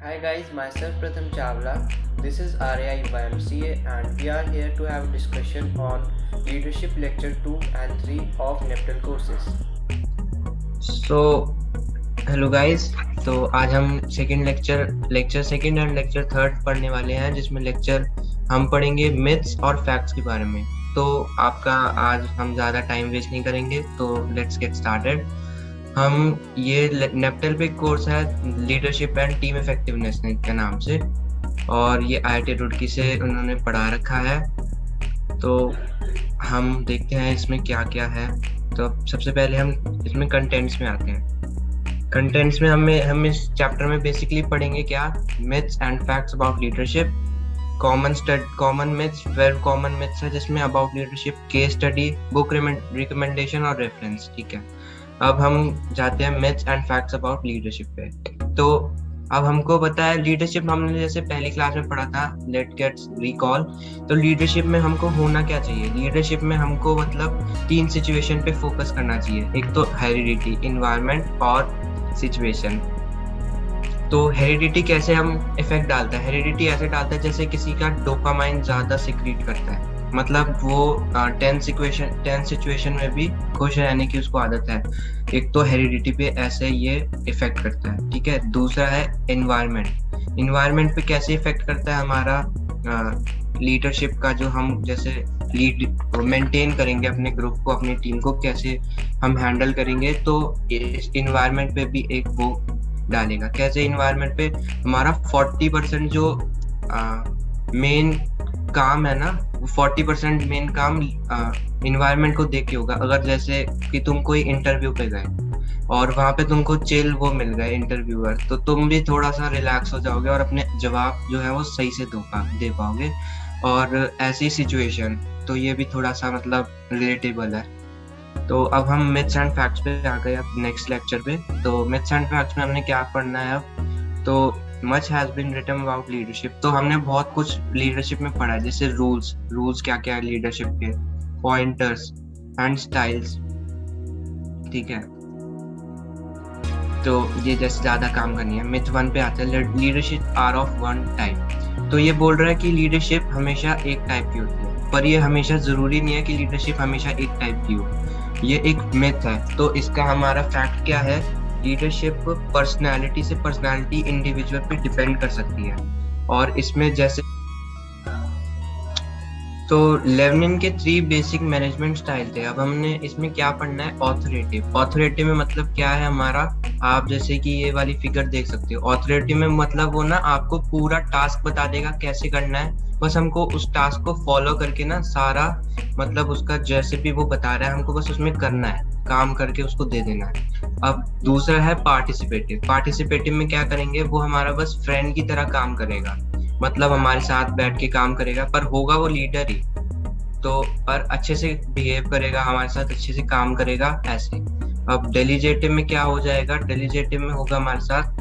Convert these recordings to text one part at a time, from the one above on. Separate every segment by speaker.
Speaker 1: Hi guys, myself Pratham Chawla. This is RAI YMCA and we are here to have a discussion on Leadership Lecture 2 and 3 of NEPTEL courses.
Speaker 2: So hello guys. तो आज हम lecture second and lecture third पढ़ने वाले हैं, जिसमें lecture हम पढ़ेंगे myths और फैक्ट्स के बारे में। तो आपका आज हम ज़्यादा टाइम वेस्ट नहीं करेंगे, तो लेट्स गेट स्टार्टेड। हम ये नेप्टल पे कोर्स है लीडरशिप एंड टीम इफेक्टिवनेस के नाम से, और ये IIT रुड़की से उन्होंने पढ़ा रखा है। तो हम देखते हैं इसमें क्या क्या है। तो सबसे पहले हम इसमें कंटेंट्स में आते हैं। कंटेंट्स में हम इस चैप्टर में बेसिकली पढ़ेंगे क्या, myths and facts about leadership, common myths, 12 common myths है जिसमें about leadership, case study, book recommendation और रेफरेंस। ठीक है, अब हम जाते हैं myths and facts about leadership पे। तो अब हमको पता है लीडरशिप हमने जैसे पहली क्लास में पढ़ा था, लेट गेट्स रिकॉल। तो लीडरशिप में हमको होना क्या चाहिए, लीडरशिप में हमको मतलब 3 सिचुएशन पे फोकस करना चाहिए। एक तो हेरिडिटी, इन्वायरमेंट और सिचुएशन। तो हेरिडिटी कैसे हम इफेक्ट डालता है, हेरिडिटी ऐसे डालता है जैसे किसी का डोपामाइन ज्यादा सिक्रीट करता है, मतलब वो 10 सिचुएशन में भी खुश रहने की उसको आदत है। एक तो हेरिडिटी पे ऐसे ये इफेक्ट करता है। ठीक है, दूसरा है एनवायरनमेंट। एनवायरनमेंट पे कैसे इफेक्ट करता है हमारा लीडरशिप का, जो हम जैसे लीड मेंटेन करेंगे अपने ग्रुप को, अपनी टीम को कैसे हम हैंडल करेंगे। तो इस एनवायरनमेंट पे भी एक वो डालेगा। कैसे एनवायरनमेंट पे हमारा 40% जो मेन काम है ना, 40% मेन काम इन्वायरमेंट को देख के होगा। अगर जैसे कि तुम कोई इंटरव्यू पे गए और वहां पे तुमको चिल वो मिल गए इंटरव्यूअर, तो तुम भी थोड़ा सा रिलैक्स हो जाओगे और अपने जवाब जो है वो सही से दे पाओगे। और ऐसी सिचुएशन, तो ये भी थोड़ा सा मतलब रिलेटेबल है। तो अब हम मिथ्स एंड फैक्ट्स पे आ गए अब नेक्स्ट लेक्चर पे। तो मिथ्स एंड फैक्ट्स में हमने क्या पढ़ना है अब, तो much has been written about leadership. तो हमने बहुत कुछ लीडरशिप में पढ़ा है, जैसे रूल्स क्या क्या है लीडरशिप के, पॉइंटर्स एंड स्टाइल्स। ठीक है, तो ये जैसे ज्यादा काम करनी है। मिथ 1 पे आते हैं, leadership are of one type. तो ये बोल रहा है कि लीडरशिप हमेशा एक टाइप की होती है, पर ये हमेशा जरूरी नहीं है कि लीडरशिप हमेशा एक टाइप की हो। ये एक मिथ है। तो इसका हमारा फैक्ट क्या है, लीडरशिप पर्सनालिटी से पर्सनालिटी इंडिविजुअल पे डिपेंड कर सकती है। और इसमें जैसे तो लेवनिन के 3 बेसिक मैनेजमेंट स्टाइल थे। अब हमने इसमें क्या पढ़ना है, ऑथोरेटिव। ऑथोरेटिव में मतलब क्या है हमारा, आप जैसे कि ये वाली फिगर देख सकते हो। ऑथोरेटिव में मतलब वो ना आपको पूरा टास्क बता देगा कैसे करना है, बस हमको उस टास्क को फॉलो करके ना सारा मतलब उसका जैसे भी वो बता रहा है हमको बस उसमें करना है, काम करके उसको दे देना है। अब दूसरा है पार्टिसिपेटिव। पार्टिसिपेटिव में क्या करेंगे, वो हमारा बस फ्रेंड की तरह काम करेगा, मतलब हमारे साथ बैठ के काम करेगा, पर होगा वो लीडर ही, तो पर अच्छे से बिहेव करेगा हमारे साथ, अच्छे से काम करेगा ऐसे। अब डेलीजेटिव में क्या हो जाएगा, डेलीजेटिव में होगा हमारे साथ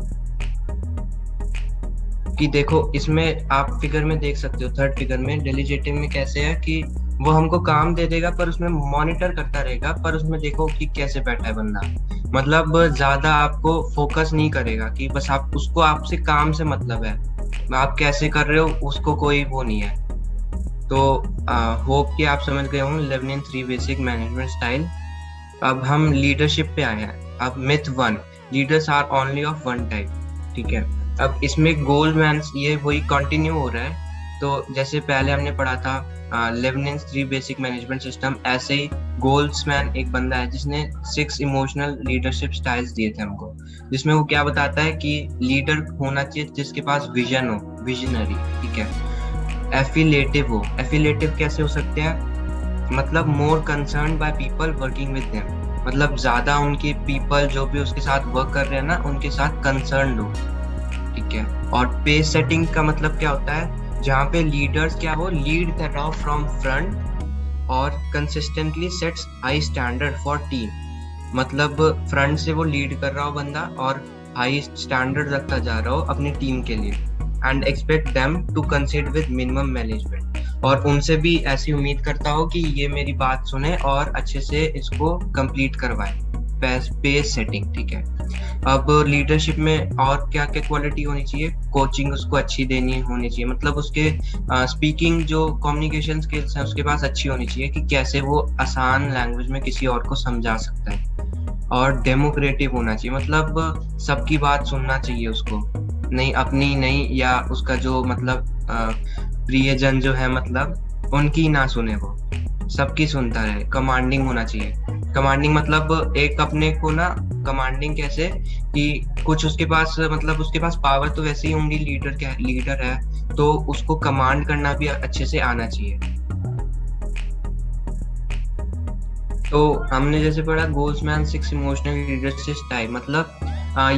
Speaker 2: कि देखो इसमें आप फिगर में देख सकते हो, थर्ड फिगर में डेलीजेटिव में कैसे है कि वो हमको काम दे देगा पर उसमें मॉनिटर करता रहेगा, पर उसमें देखो कि कैसे बैठा है बंदा, मतलब ज्यादा आपको फोकस नहीं करेगा कि बस आप उसको, आपसे काम से मतलब है, आप कैसे कर रहे हो उसको कोई वो नहीं है। तो होप कि आप समझ गए हों लेवनिन 3 बेसिक मैनेजमेंट स्टाइल। अब हम लीडरशिप पे आए हैं। अब myth 1, leaders are only of one type. ठीक है, अब इसमें गोल्डमैन ये वही कंटिन्यू हो रहा है। तो जैसे पहले हमने पढ़ा था लेवनिन 3 बेसिक मैनेजमेंट सिस्टम, ऐसे ही गोल्ड्समैन एक बंदा है जिसने 6 इमोशनल लीडरशिप स्टाइल्स दिए थे हमको, जिसमें वो क्या बताता है कि लीडर होना चाहिए जिसके पास विजन हो, विजनरी। ठीक है, एफिलेटिव हो। एफिलेटिव कैसे हो सकते हैं, मतलब more concern by people working with them, मतलब ज्यादा उनके पीपल जो भी उसके साथ वर्क कर रहे हैं ना उनके साथ कंसर्न हो। ठीक है, और पेस सेटिंग का मतलब क्या होता है, जहाँ पे लीडर्स क्या हो, लीड कर रहा हो फ्रॉम फ्रंट और consistently sets high standard for team, मतलब फ्रंट से वो लीड कर रहा हो बंदा और हाई स्टैंडर्ड रखता जा रहा हो अपनी टीम के लिए। And expect them to succeed with minimum management, और उनसे भी ऐसी उम्मीद करता हो कि ये मेरी बात सुने और अच्छे से इसको कंप्लीट करवाए। Pace setting. ठीक है, अब लीडरशिप में और क्या क्या क्वालिटी होनी चाहिए? कोचिंग उसको अच्छी देनी होनी चाहिए, मतलब उसके स्पीकिंग जो कम्युनिकेशन स्किल्स हैं उसके पास अच्छी होनी चाहिए कि कैसे वो आसान लैंग्वेज में किसी और को समझा सकता है। और डेमोक्रेटिव होना चाहिए, मतलब सबकी बात सुनना चाहिए उसको, नहीं अपनी नहीं, या उसका जो मतलब प्रियजन जो है मतलब उनकी ना सुने, वो सबकी सुनता रहे। कमांडिंग होना चाहिए। कमांडिंग मतलब एक अपने को ना, कमांडिंग कैसे कि कुछ उसके पास मतलब उसके पास पावर तो वैसे ही होंगी, लीडर है तो उसको कमांड करना भी अच्छे से आना चाहिए। तो हमने जैसे पढ़ा गोल्समैन 6 इमोशनल लीडरशिप स्टाइल, मतलब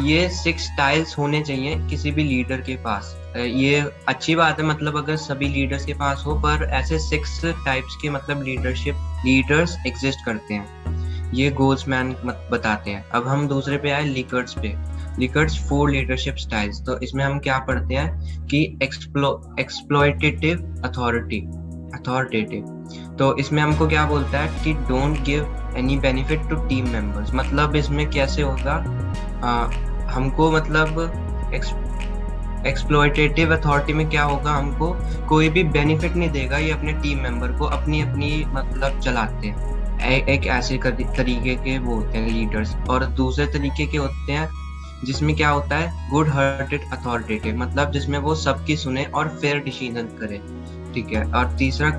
Speaker 2: ये 6 स्टाइल्स होने चाहिए किसी भी लीडर के पास। ये अच्छी बात है, मतलब अगर सभी लीडर्स के पास हो, पर ऐसे 6 टाइप्स के मतलब लीडर्स एग्जिस्ट करते हैं, ये गोल्समैन बताते हैं। अब हम दूसरे पे आए लिकर्ट्स पे। लिकर्ट्स 4 लीडरशिप स्टाइल्स। तो इसमें हम क्या पढ़ते हैं कि एक्सप्लॉयटेटिव अथॉरिटेटिव। तो इसमें हमको क्या बोलता है कि don't give any benefit to team members. मतलब इसमें कैसे होगा, हमको मतलब एक्सप्लॉयटेटिव अथॉरिटी में क्या होगा, हमको कोई भी बेनिफिट नहीं देगा, ये अपने टीम मेंबर को अपनी अपनी मतलब चलाते हैं। एक ऐसे तरीके के वो होते हैं लीडर्स। और दूसरे तरीके के होते हैं जिसमें क्या होता है गुड हार्टेड अथॉरिटेटिव, मतलब जिसमें वो सबकी सुने और फेयर डिसीजन करे, ठीक है। और तीसरा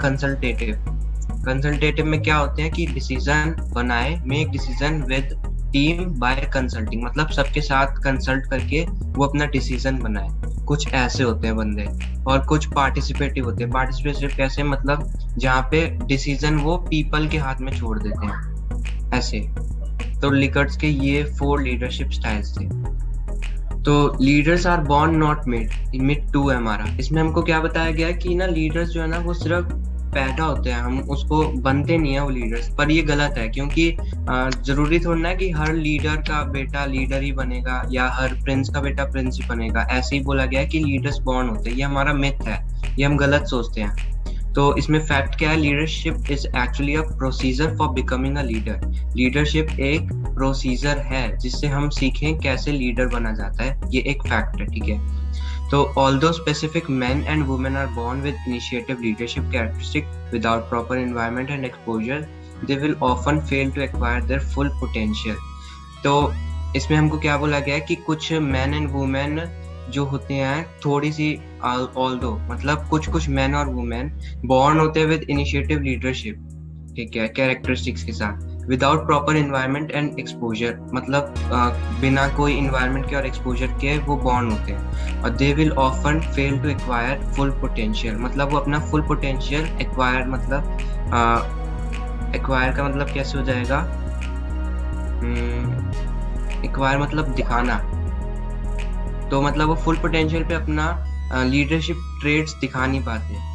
Speaker 2: कंसल्टेटिव में क्या होते हैं कि डिसीजन बनाए, make decision with team by consulting, मतलब सबके साथ कंसल्ट करके वो अपना डिसीजन बनाए। कुछ ऐसे होते हैं बंदे। और कुछ पार्टिसिपेटिव होते हैं। पार्टिसिपेटिव कैसे, मतलब जहाँ पे डिसीजन वो पीपल के हाथ में छोड़ देते हैं, ऐसे। तो लिकर्ट्स के ये 4 लीडरशिप स्टाइल्स थे। तो leaders are born not made, myth 2 है हमारा। इसमें हमको क्या बताया गया है कि ना लीडर्स जो है ना वो सिर्फ पैदा होते हैं, हम उसको बनते नहीं है वो लीडर्स। पर ये गलत है, क्योंकि जरूरी थोड़ा ना कि हर लीडर का बेटा लीडर ही बनेगा या हर प्रिंस का बेटा प्रिंस ही बनेगा। ऐसे ही बोला गया है कि लीडर्स बॉर्न होते हैं, ये हमारा मिथ है, ये हम गलत सोचते हैं। तो इसमें फैक्ट क्या है, leadership is actually a procedure for becoming a leader. Leadership एक प्रोसीजर है जिससे हम सीखें कैसे लीडर बना जाता है, ये एक फैक्ट है, ठीक है। तो although specific men and women are born with initiative leadership characteristic without proper environment and exposure, they will often fail to acquire their full potential. तो इसमें हमको क्या बोला गया है कि कुछ men and women जो होते हैं थोड़ी सी although मतलब कुछ men और women born होते हैं with initiative leadership, ठीक है, characteristics के साथ, without proper environment and exposure, मतलब बिना कोई इन्वायरमेंट के और एक्सपोजर के वो बॉर्न होते हैं। और they will often fail to acquire full potential, मतलब वो अपना फुल पोटेंशियल एक्वायर, मतलब एक्वायर का मतलब कैसे हो जाएगा, एक्वायर मतलब दिखाना। तो मतलब वो फुल पोटेंशियल पे अपना लीडरशिप ट्रेड्स दिखा नहीं पाते।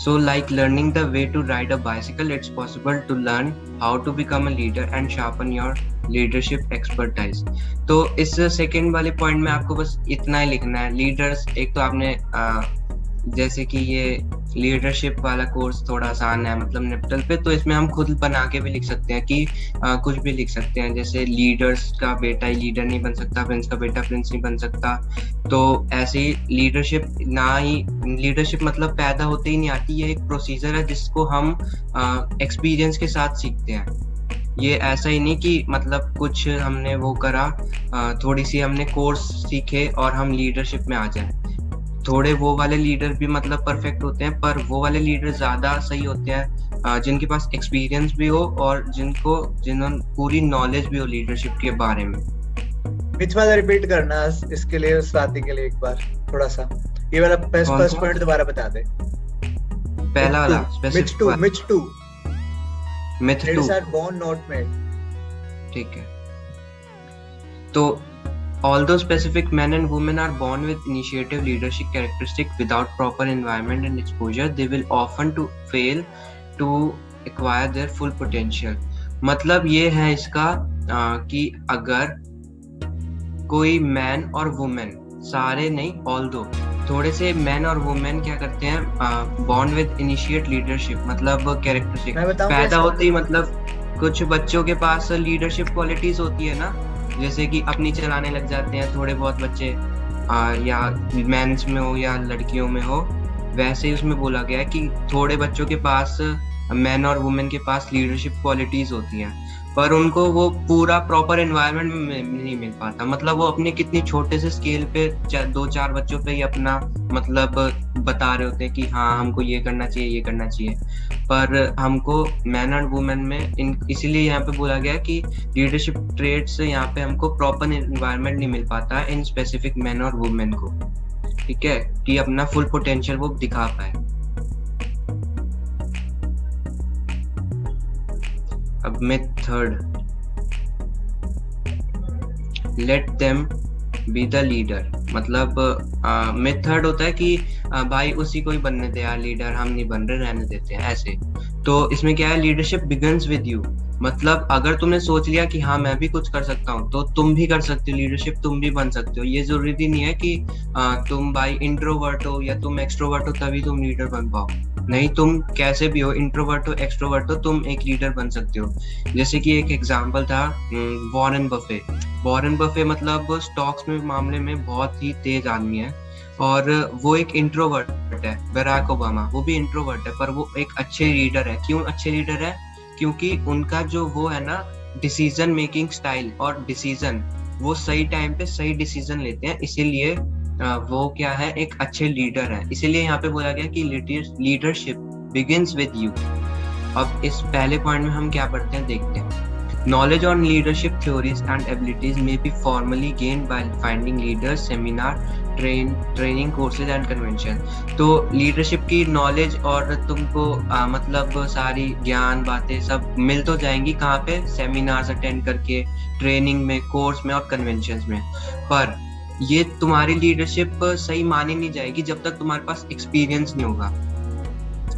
Speaker 2: So like learning the way to ride a bicycle, it's possible to learn how to become a leader and sharpen your leadership expertise. तो इस सेकेंड वाले पॉइंट में आपको बस इतना ही लिखना है। लीडर्स, एक तो आपने जैसे कि ये लीडरशिप वाला कोर्स थोड़ा आसान है मतलब नेप्टल पे, तो इसमें हम खुद बना के भी लिख सकते हैं कि कुछ भी लिख सकते हैं, जैसे लीडर्स का बेटा ही लीडर नहीं बन सकता, प्रिंस का बेटा प्रिंस नहीं बन सकता। तो ऐसे ही लीडरशिप मतलब पैदा होते ही नहीं आती, ये एक प्रोसीजर है जिसको हम एक्सपीरियंस के साथ सीखते हैं। ये ऐसा ही नहीं कि मतलब कुछ हमने वो करा, थोड़ी सी हमने कोर्स सीखे और हम लीडरशिप में आ जाए। थोड़े वो वाले लीडर भी मतलब परफेक्ट होते हैं, पर वो वाले लीडर ज्यादा सही होते हैं जिनके पास एक्सपीरियंस भी हो और जिन्होंने पूरी नॉलेज भी हो लीडरशिप के बारे में।
Speaker 3: मिथ वाला रिपीट करना इसके लिए, साथी के लिए एक बार थोड़ा सा ये वाला फर्स्ट पॉइंट दोबारा बता दे।
Speaker 2: पहला वाला myth 2
Speaker 3: are born not made,
Speaker 2: ठीक है। तो although specific men and women are born with initiative leadership characteristic without proper environment and exposure, they will often fail to acquire their full potential. मतलब ये है इसका कि अगर कोई मैन और वुमेन, सारे नहीं although थोड़े से मैन और वुमेन क्या करते हैं, born with initiate leadership मतलब characteristic पैदा होते ही, मतलब कुछ बच्चों के पास लीडरशिप क्वालिटीज होती है ना, जैसे कि अपनी चलाने लग जाते हैं थोड़े बहुत बच्चे, या मेंस में हो या लड़कियों में हो, वैसे ही उसमें बोला गया है कि थोड़े बच्चों के पास, मैन और वुमेन के पास लीडरशिप क्वालिटीज होती हैं, पर उनको वो पूरा प्रॉपर एनवायरनमेंट में नहीं मिल पाता। मतलब वो अपने कितनी छोटे से स्केल पे 2-4 बच्चों पे ही अपना मतलब बता रहे होते हैं कि हाँ हमको ये करना चाहिए, ये करना चाहिए, पर हमको मैन और वुमेन में इसीलिए यहाँ पे बोला गया कि लीडरशिप ट्रेड्स यहाँ पे हमको प्रॉपर एनवायरनमेंट नहीं मिल पाता इन स्पेसिफिक मैन और वुमेन को, ठीक है, कि अपना फुल पोटेंशियल वो दिखा पाए। अब myth third, let them be the leader. मतलब मिथ थर्ड होता है कि भाई उसी को ही बनने दे यार लीडर, हम नहीं बन रहे, रहने देते हैं ऐसे। तो इसमें क्या है, लीडरशिप बिगन्स विद यू। मतलब अगर तुमने सोच लिया कि हाँ मैं भी कुछ कर सकता हूँ, तो तुम भी कर सकते हो लीडरशिप, तुम भी बन सकते हो। ये जरूरी नहीं है कि तुम भाई इंट्रोवर्ट हो या तुम एक्सट्रोवर्ट हो तभी तुम लीडर बन पाओ। नहीं, तुम कैसे भी हो, इंट्रोवर्ट हो एक्सट्रोवर्ट हो, तुम एक लीडर बन सकते हो। जैसे कि एक एग्जांपल था वॉरेन बफे। वॉरेन बफे मतलब स्टॉक्स में मामले में बहुत ही तेज आदमी है, और वो एक इंट्रोवर्ट है। बराक ओबामा वो भी इंट्रोवर्ट है, पर वो एक अच्छे लीडर है। क्यों अच्छे लीडर है? क्योंकि उनका जो वो है ना डिसीजन मेकिंग स्टाइल और डिसीजन, वो सही टाइम पे सही डिसीजन लेते हैं, इसीलिए वो क्या है, एक अच्छे लीडर है। इसीलिए यहाँ पे बोला गया कि लीडरशिप बिगिंस विद यू। अब इस पहले पॉइंट में हम क्या पढ़ते हैं, देखते हैं। Knowledge on leadership theories and abilities may be formally gained by finding leaders, seminar, training courses and convention। तो लीडरशिप की नॉलेज और तुमको मतलब सारी ज्ञान बातें सब मिल तो जाएंगी कहाँ पे, सेमिनार्स अटेंड करके, ट्रेनिंग में, कोर्स में और कन्वेंशंस में। पर ये तुम्हारी लीडरशिप सही मानी नहीं जाएगी जब तक तुम्हारे पास एक्सपीरियंस नहीं होगा।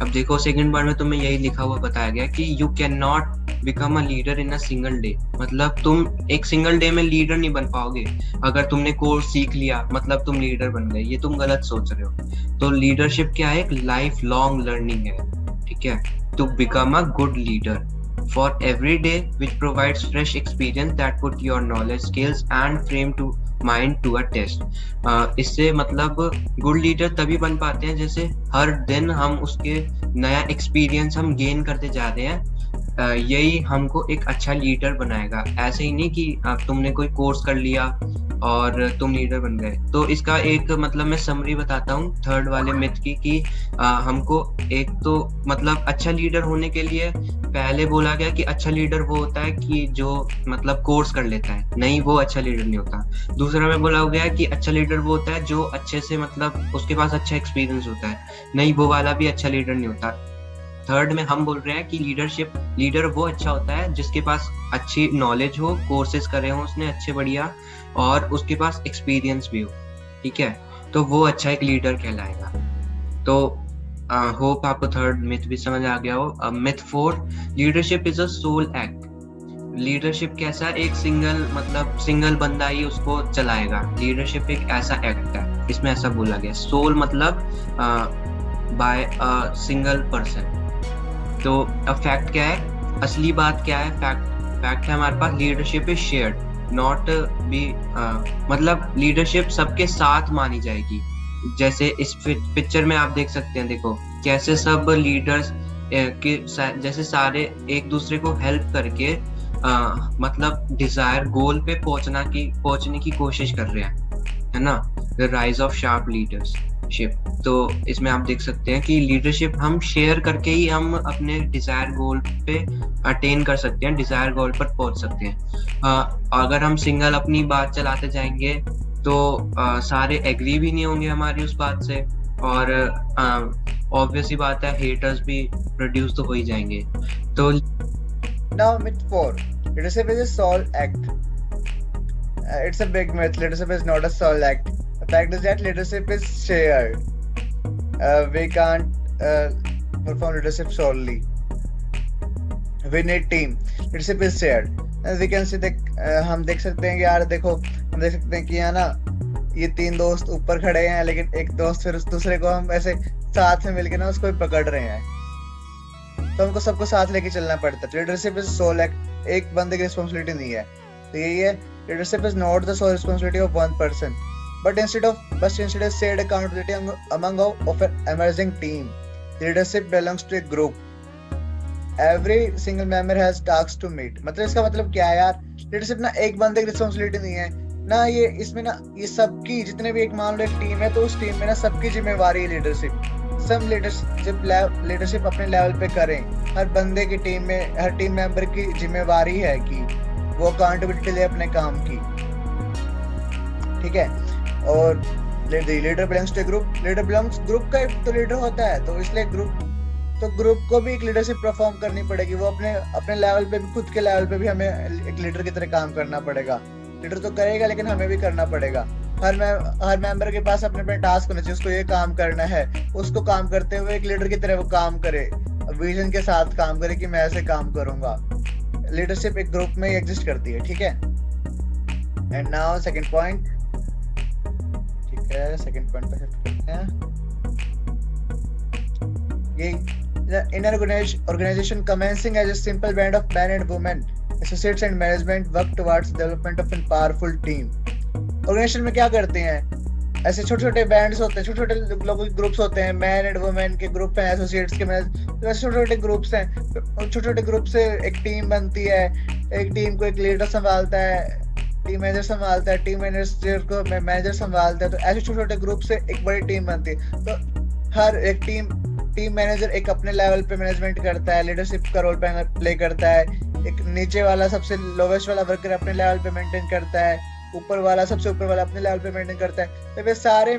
Speaker 2: अब देखो सेकंड पॉइंट में तुम्हें यही लिखा हुआ बताया गया कि you can not become a leader in a single day. मतलब तुम एक सिंगल डे में लीडर नहीं बन पाओगे। अगर तुमने कोर्स सीख लिया मतलब तुम लीडर बन गए, ये तुम गलत सोच रहे हो। तो लीडरशिप क्या है, एक लाइफ लॉन्ग लर्निंग है, ठीक है। To become a good leader for every day which provides fresh experience that put your knowledge, skills and frame to mind to a test. इससे मतलब गुड लीडर तभी बन पाते हैं जैसे हर दिन हम उसके नया एक्सपीरियंस हम गेन करते जा रहे हैं। यही हमको एक अच्छा लीडर बनाएगा। ऐसे ही नहीं कि तुमने कोई कोर्स कर लिया और तुम लीडर बन गए। तो इसका एक मतलब मैं समरी बताता हूँ थर्ड वाले मिथ की कि हमको एक तो मतलब अच्छा लीडर होने के लिए पहले बोला गया कि अच्छा लीडर वो होता है कि जो मतलब कोर्स कर लेता है। नहीं, वो अच्छा लीडर नहीं होता। दूसरा में बोला गया कि अच्छा लीडर वो होता है जो अच्छे से मतलब उसके पास अच्छा एक्सपीरियंस होता है। नहीं, वो वाला भी अच्छा लीडर नहीं होता। थर्ड में हम बोल रहे हैं कि लीडर वो अच्छा होता है जिसके पास अच्छी नॉलेज हो, कोर्सेज करे हो उसने अच्छे बढ़िया, और उसके पास एक्सपीरियंस भी हो, ठीक है। तो वो अच्छा एक लीडर कहलाएगा। तो होप आपको थर्ड मिथ भी समझ आ गया हो। अब myth 4, leadership is a sole act. Leadership कैसा, एक सिंगल बंदा ही उसको चलाएगा। लीडरशिप एक ऐसा एक्ट है, इसमें ऐसा बोला गया। सोल मतलब बाय अ सिंगल पर्सन। तो अब फैक्ट क्या है, असली बात क्या है, फैक्ट है हमारे पास, leadership is shared not be, मतलब लीडरशिप सबके साथ मानी जाएगी। जैसे इस पिक्चर में आप देख सकते हैं, देखो कैसे सब लीडर्स के जैसे सारे एक दूसरे को हेल्प करके मतलब डिजायर गोल पे पहुंचने की कोशिश कर रहे हैं, है ना। The rise of sharp leadership. तो इसमें आप देख सकते हैं कि लीडरशिप हम शेयर करके ही हम अपने डिजायर गोल पे अटेन कर सकते हैं, डिजायर गोल पर पहुंच सकते हैं। अगर हम सिंगल अपनी बात चलाते जाएंगे तो सारे एग्री भी नहीं होंगे हमारी उस बात से, और ऑब्वियस ही बात है हेटर्स भी प्रोड्यूस तो हो ही जाएंगे। तो
Speaker 3: Now myth 4, leadership is a sole act. It's a big myth. Leadership is not a sole act. The fact is that leadership is shared. We can't perform leadership solely. We need team. Leadership is shared. As we can see, हम देख सकते हैं कि यार देखो, हम देख सकते हैं कि यहाँ ना ये 3 दोस्त ऊपर खड़े हैं, लेकिन एक दोस्त फिर उस दूसरे को हम ऐसे साथ में मिलके ना उसको पकड़ रहे हैं। तो हमको सबको साथ लेके चलना पड़ता है। लीडरशिप इज सोल एक्ट, एक बंदे की रिस्पॉन्सिबिलिटी नहीं है। तो यही है, leadership is not the sole responsibility of one person, but instead shared accountability among of an emerging team. Leadership belongs to a group. Every single member has tasks to meet. मतलब इसका मतलब क्या है यार, लीडरशिप ना एक बंदे की रिस्पॉन्सिबिलिटी नहीं है ना, ये इसमें ना ये सबकी, जितने भी एक मान लो एक टीम है तो उस टीम में ना सबकी जिम्मेवारी है लीडरशिप। सब लीडरशिप अपने लेवल पे करें। हर बंदे की टीम में, हर टीम मेंबर की जिम्मेवारी है कि वो अकाउंटेबिलिटी ले अपने काम की, ठीक है। और leader belongs to group, leader belongs group का तो लीडर होता है, तो इसलिए ग्रुप को भी एक लीडरशिप परफॉर्म करनी पड़ेगी। वो अपने लेवल पे भी, खुद के लेवल पे भी हमें एक लीडर की तरह काम करना पड़ेगा। लीडर तो करेगा लेकिन हमें भी करना पड़ेगा। हर मेंबर के पास अपने टास्क होने चाहिए, उसको ये काम करना है, उसको काम करते हुए एक लीडर की तरह वो काम करे, विजन के साथ काम करे कि मैं ऐसे काम करूंगा। लीडरशिप एक ग्रुप में एग्जिस्ट करती है, ठीक है। एंड नाउ सेकंड पॉइंट, ठीक है, सेकंड पॉइंट पे शिफ्ट करते हैं। ये in an organization commencing as a simple band of men and women, associates and management work towards the development of a powerful team. Organization में क्या करते हैं, ऐसे छोटे छोटे बैंड्स होते हैं, छोटे छोटे लोगों के ग्रुप्स होते हैं, मैन एंड वुमेन के ग्रुप हैं, एसोसिएट्स के छोटे छोटे ग्रुप्स हैं। छोटे छोटे ग्रुप से एक टीम बनती है, एक टीम को एक लीडर संभालता है, टीम मैनेजर संभालता है, टीम मैनेजर को मैनेजर संभालता है। तो ऐसे छोटे छोटे ग्रुप से एक बड़ी टीम बनती है। तो हर एक टीम मैनेजर एक अपने लेवल पे मैनेजमेंट करता है, लीडरशिप का रोल प्ले करता है। एक नीचे वाला, सबसे लोवेस्ट वाला वर्कर अपने लेवल पे मेंटेन करता है, ऊपर वाला, सबसे ऊपर वाला अपने लेवल पे मेंटेन करता है। तो वे सारे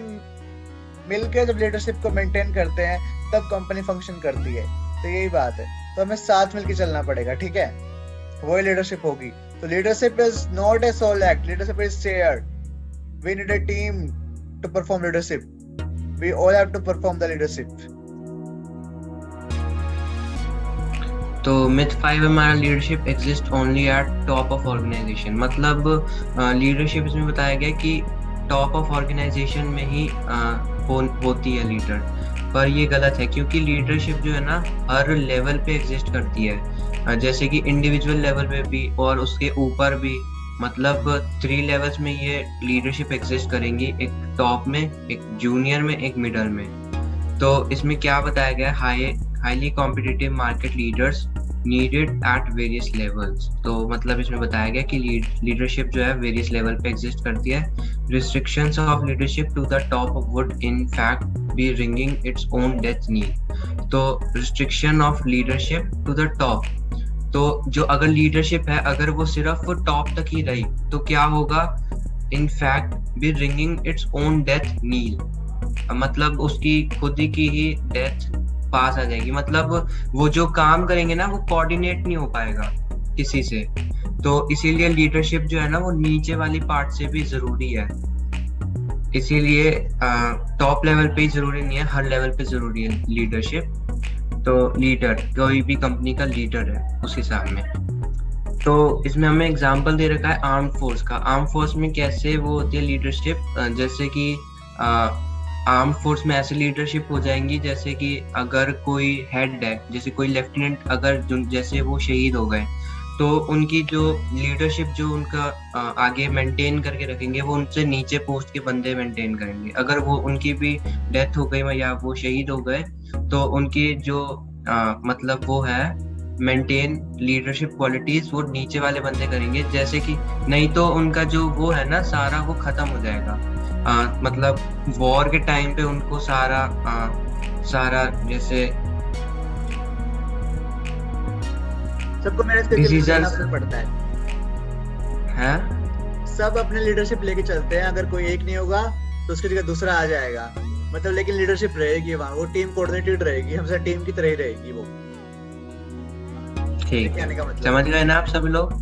Speaker 3: मिलकर जब लीडरशिप को मेंटेन करते हैं तब कंपनी फंक्शन करती है। तो यही बात है, तो हमें साथ मिलकर चलना पड़ेगा, ठीक है, वही लीडरशिप होगी। तो leadership is not a sole act, leadership is shared. We need a team to perform leadership, we all have to perform the leadership.
Speaker 2: तो मिथ 5 हमारा leadership exist only at top of organisation. मतलब leadership इसमें बताया गया कि top of organisation में ही होती है लीडर, पर ये गलत है, क्योंकि लीडरशिप जो है ना हर लेवल पे एग्जिस्ट करती है। जैसे कि इंडिविजुअल लेवल पे भी और उसके ऊपर भी, मतलब 3 लेवल्स में ये लीडरशिप एग्जिस्ट करेंगी, एक टॉप में, एक जूनियर में, एक मिडल में। तो इसमें क्या बताया गया, highly competitive market leaders needed at various levels. तो मतलब इसमें बताया गया कि लीडरशिप जो है वेरियस लेवल पे एग्जिस्ट करती है। Restrictions of leadership to the top would in fact be ringing its own death knell. तो restriction of leadership to the top, तो जो अगर लीडरशिप है, अगर वो सिर्फ टॉप तक ही रही तो क्या होगा, in fact be ringing its own death knell, मतलब उसकी खुद की ही डेथ पास आ जाएगी। मतलब वो जो काम करेंगे ना वो कोऑर्डिनेट नहीं हो पाएगा किसी से। तो इसीलिए लीडरशिप जो है ना वो नीचे वाली पार्ट से भी जरूरी है। इसीलिए टॉप लेवल पे ही जरूरी नहीं है, हर लेवल पे जरूरी है लीडरशिप। तो लीडर कोई भी कंपनी का लीडर है उस हिसाब में। तो इसमें हमें एग्जांपल दे रखा है आर्म फोर्स का। आर्म फोर्स में कैसे वो होती है लीडरशिप, जैसे कि आर्म फोर्स में ऐसी लीडरशिप हो जाएंगी जैसे कि अगर कोई हेड है, जैसे कोई लेफ्टिनेंट अगर जैसे वो शहीद हो गए, तो उनकी जो लीडरशिप जो उनका आगे मेंटेन करके रखेंगे वो उनसे नीचे पोस्ट के बंदे मेंटेन करेंगे। अगर वो उनकी भी डेथ हो गई या वो शहीद हो गए तो उनकी जो मतलब वो है मेंटेन लीडरशिप क्वालिटीज वो नीचे वाले बंदे करेंगे। जैसे कि नहीं तो उनका जो वो है ना सारा वो खत्म हो जाएगा। मतलब वॉर के टाइम पे उनको सारा जैसे
Speaker 3: सबको मैनेज करके पड़ता है, सब अपने लीडरशिप लेके चलते हैं। अगर कोई एक नहीं होगा तो उसकी जगह दूसरा आ जाएगा, मतलब लेकिन लीडरशिप रहेगी वहाँ, वो टीम कोऑर्डिनेटेड रहेगी, हमसे टीम की तरह ही रहेगी वो।
Speaker 2: ठीक, समझ गए ना आप सभी लोग।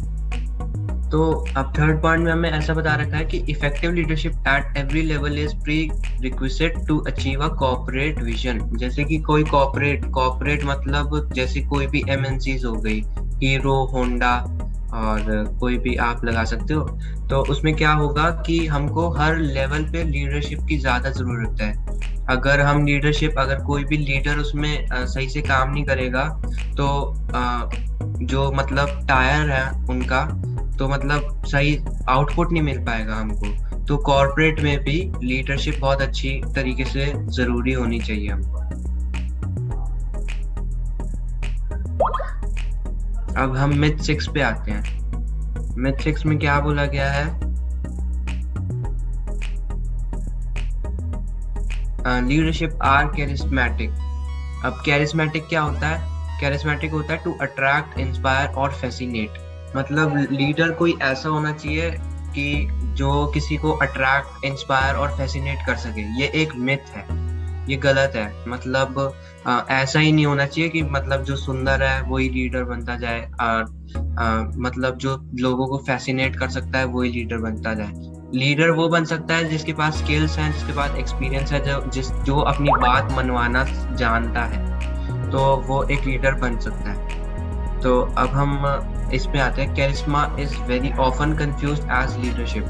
Speaker 2: तो अब थर्ड पॉइंट में हमें ऐसा बता रखा है कि effective leadership at every level is prerequisite to achieve a corporate vision. जैसे कि कोई कॉर्पोरेट मतलब जैसे कोई भी एमएनसीज हो गई, हीरो, होंडा और कोई भी आप लगा सकते हो। तो उसमें क्या होगा कि हमको हर लेवल पे लीडरशिप की ज्यादा जरूरत है। अगर हम लीडरशिप, अगर कोई भी लीडर उसमें सही से काम नहीं करेगा तो जो मतलब टायर है उनका, तो मतलब सही आउटपुट नहीं मिल पाएगा हमको। तो कॉर्पोरेट में भी लीडरशिप बहुत अच्छी तरीके से जरूरी होनी चाहिए हमको। अब हम मिथ 6 पे आते हैं। मिथ 6 में क्या बोला गया है? Leadership are charismatic. अब कैरिस्मेटिक क्या होता है? कैरिस्मेटिक होता है टू अट्रैक्ट, इंस्पायर और फैसिनेट। मतलब लीडर कोई ऐसा होना चाहिए कि जो किसी को अट्रैक्ट, इंस्पायर और फैसिनेट कर सके। ये एक मिथ है, ये गलत है। मतलब ऐसा ही नहीं होना चाहिए कि मतलब जो सुंदर है वही लीडर बनता जाए, और मतलब जो लोगों को फैसिनेट कर सकता है वही लीडर बनता जाए। लीडर वो बन सकता है जिसके पास स्किल्स हैं, जिसके पास एक्सपीरियंस है, जो अपनी बात मनवाना जानता है, तो वो एक लीडर बन सकता है। तो अब हम इस पे आते हैं। Charisma is very often confused as leadership.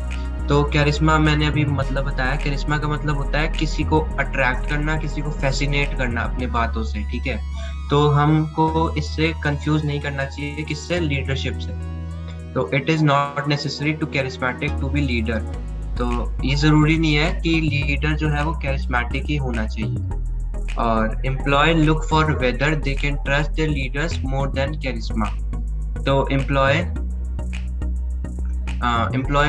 Speaker 2: तो कैरिस्मा मैंने अभी मतलब बताया, कैरिस्मा का मतलब होता है किसी को अट्रैक्ट करना, किसी को फैसिनेट करना अपनी बातों से, ठीक है। तो हमको इससे कंफ्यूज नहीं करना चाहिए, किससे? लीडरशिप से। तो it is not necessary to charismatic to be leader. तो ये जरूरी नहीं है कि लीडर जो है वो कैरिस्मेटिक ही होना चाहिए। और employ look for whether they can trust their leaders more than charisma. तो एम्प्लॉय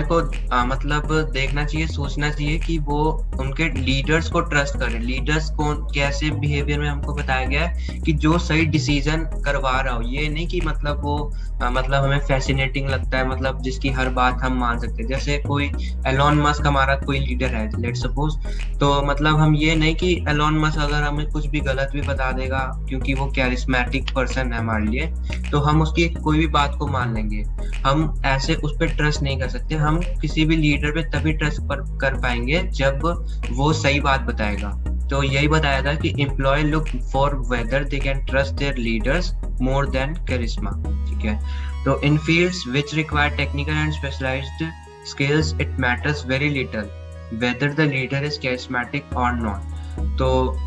Speaker 2: को मतलब देखना चाहिए, सोचना चाहिए कि वो उनके लीडर्स को ट्रस्ट करें। लीडर्स को कैसे बिहेवियर में हमको बताया गया है कि जो सही डिसीजन करवा रहा हो, ये नहीं कि मतलब वो मतलब हमें फैसिनेटिंग लगता है, मतलब जिसकी हर बात हम मान सकते हैं। जैसे कोई एलोन मस्क हमारा कोई लीडर है, लेट सपोज, तो मतलब हम ये नहीं कि एलोन मस्क अगर हमें कुछ भी गलत भी बता देगा क्योंकि वो कैरिस्मेटिक पर्सन है हमारे लिए, तो हम उसकी कोई भी बात को मान लेंगे। हम ऐसे उस पर ट्रस्ट नहीं कर सकते। हम किसी भी लीडर पे तभी ट्रस्ट कर पाएंगे जब वो सही बात बताएगा। तो यही बताया था कि employ look for whether they can trust their leaders more than charisma, ठीक है। तो in fields which require technical and specialised skills it matters very little whether the leader is charismatic और नॉट। तो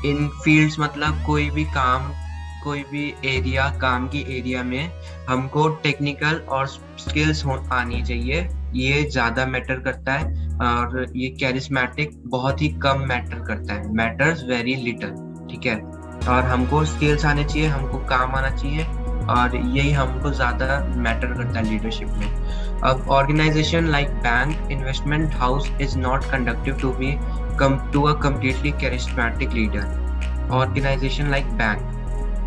Speaker 2: इन फील्ड्स मतलब कोई भी काम, कोई भी एरिया, काम की एरिया में हमको टेक्निकल और स्किल्स आनी चाहिए, ये ज्यादा मैटर करता है। और ये कैरिस्मेटिक बहुत ही कम मैटर करता है, मैटर्स वेरी लिटिल, ठीक है। और हमको स्किल्स आने चाहिए, हमको काम आना चाहिए, और यही हमको ज्यादा मैटर करता है लीडरशिप में। अब organisation like bank, investment house is not conductive to be to a completely charismatic leader. Organisation like bank,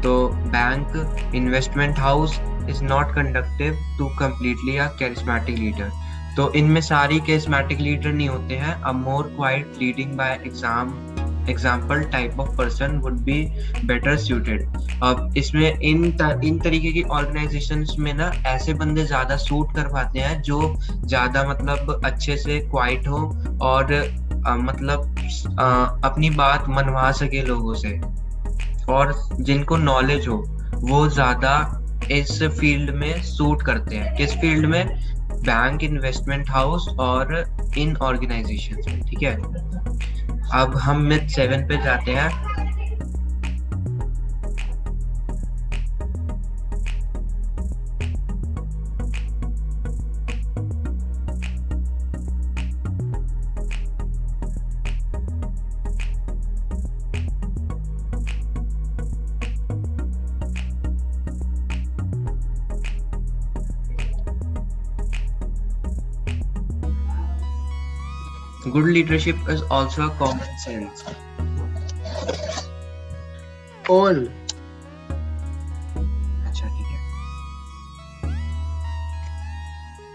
Speaker 2: तो bank, investment house is not conductive to completely a charismatic leader. तो इनमें सारी charismatic leader नहीं होते हैं। A more quite leading by example type of person would be better suited. अब इसमें इन तरीके की ऑर्गेनाइजेशंस में ना ऐसे बंदे ज्यादा सूट कर पाते हैं जो ज्यादा मतलब अच्छे से क्वाइट हो और मतलब अपनी बात मनवा सके लोगों से, और जिनको नॉलेज हो वो ज्यादा इस फील्ड में सूट करते हैं। किस फील्ड में? बैंक, इन्वेस्टमेंट हाउस और इन ऑर्गेनाइजेशंस में, ठीक है। अब हम मिथ 7 पे जाते हैं। Good leadership is also a common sense.
Speaker 3: All.
Speaker 2: अच्छा, ठीक है।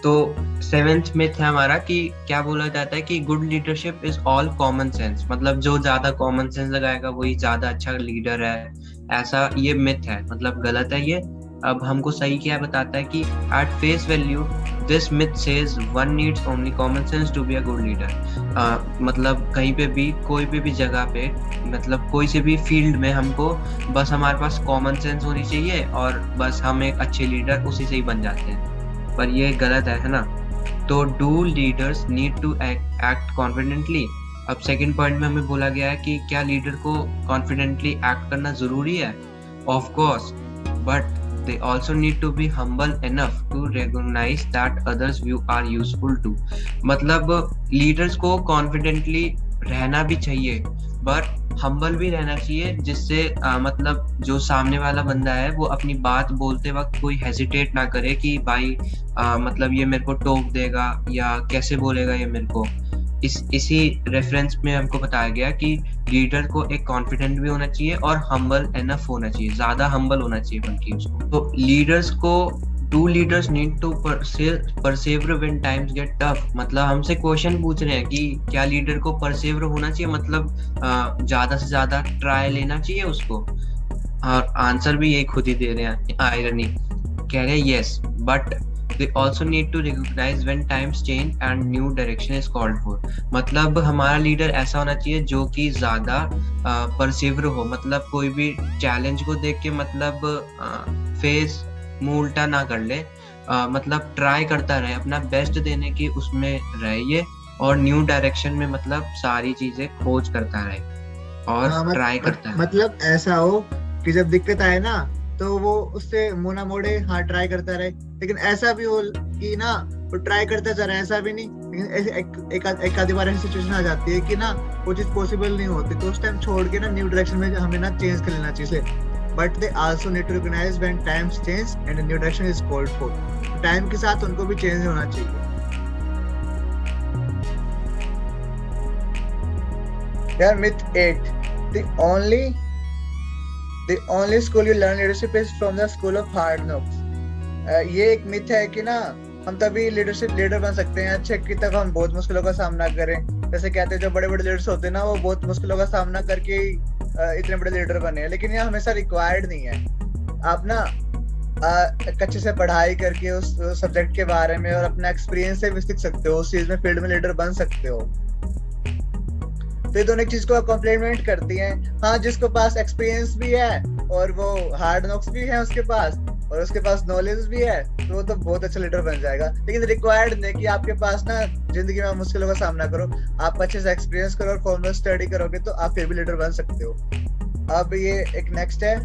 Speaker 2: तो 7th मिथ है हमारा कि क्या बोला जाता है कि good leadership is all common sense. मतलब जो ज्यादा कॉमन सेंस लगाएगा वही ज्यादा अच्छा लीडर है, ऐसा ये मिथ है, मतलब गलत है ये। अब हमको सही क्या बताता है कि at face value this myth says one needs only common sense to be a good leader. मतलब कहीं पे भी, कोई भी जगह पे, मतलब कोई से भी फील्ड में हमको बस हमारे पास कॉमन सेंस होनी चाहिए और बस हम एक अच्छे लीडर उसी से ही बन जाते हैं, पर ये गलत है ना। तो do leaders need to act confidently. अब सेकंड पॉइंट में हमें बोला गया है कि क्या लीडर को कॉन्फिडेंटली एक्ट करना जरूरी है? Of course, but they also need to be humble enough to recognize that others view are useful too. मतलब लीडर्स को कॉन्फिडेंटली रहना भी चाहिए, बट हम्बल भी रहना चाहिए, जिससे मतलब जो सामने वाला बंदा है वो अपनी बात बोलते वक्त कोई हेजिटेट ना करे कि भाई मतलब ये मेरे को टोक देगा या कैसे बोलेगा ये मेरे को। इसी रेफरेंस में हमको बताया गया कि लीडर को एक कॉन्फिडेंट भी होना चाहिए और हम्बल एनफ होना चाहिए, ज्यादा हम्बल होना चाहिए बल्कि उसको। तो लीडर्स को to leaders need to persevere when times get tough. मतलब हमसे क्वेश्चन पूछ रहे हैं कि क्या लीडर को परसेवर होना चाहिए, मतलब ज्यादा से ज्यादा ट्राई लेना चाहिए उसको, और आंसर भी यही खुद ही दे रहे हैं, आयरनी कह रहे हैं yes, but they also need to recognize when times change and new direction is called for। मतलब हमारा लीडर ऐसा होना चाहिए जो कि ज्यादा परसिवर हो, मतलब कोई भी चैलेंज को देख के मतलब फेस मुंह उल्टा ना कर ले, मतलब ट्राई करता रहे, अपना बेस्ट देने की उसमें रहे और न्यू डायरेक्शन में मतलब सारी चीजें खोज करता रहे और ट्राई करता है।
Speaker 3: मतलब ऐसा हो कि जब दिक्कत आए ना तो वो उससे मुंह ना मोड़े, हाँ ट्राई करता रहे, लेकिन ऐसा भी हो कि ना वो ट्राई करता जा रहा है, ऐसा भी नहीं, लेकिन ऐसे एक आधी बार ऐसी सिचुएशन आ जाती है कि ना वो चीज पॉसिबल नहीं होती, तो उस टाइम छोड़ के ना न्यू डायरेक्शन में हमें ना चेंज कर लेना चाहिए। But they also need to recognise when times change and new direction is called for. Time के साथ उनको भी चेंज होना चाहिए। यार myth 8, the only school you learn leadership is from the school of hard knocks। ये एक myth है कि ना हम तभी लीडर बन सकते हैं अच्छे कि तब हम बहुत मुश्किलों का सामना करें। जैसे कहते हैं जो बड़े बड़े लीडर्स होते हैं ना वो बहुत मुश्किलों का सामना करके इतने बड़े लीडर बने हैं, लेकिन ये हमेशा रिक्वायर्ड नहीं है। आप ना अच्छे से पढ़ाई करके उस सब्जेक्ट के बारे में और अपना एक्सपीरियंस से भी सीख सकते हो, उस चीज में फील्ड में लीडर बन सकते हो। तो ये दोनों चीज को कॉम्प्लीमेंट करती हैं। हाँ, जिसके पास एक्सपीरियंस भी है और वो हार्ड नॉक्स भी है उसके पास और उसके पास नॉलेज भी है, तो वो तो बहुत अच्छा लीडर बन जाएगा। लेकिन रिक्वायर्ड नहीं कि आपके पास ना जिंदगी में मुश्किलों का सामना करो, आप अच्छे से एक्सपीरियंस करो और फॉर्मल स्टडी करोगे तो आप फिर भी लीडर बन सकते हो। अब ये एक नेक्स्ट है,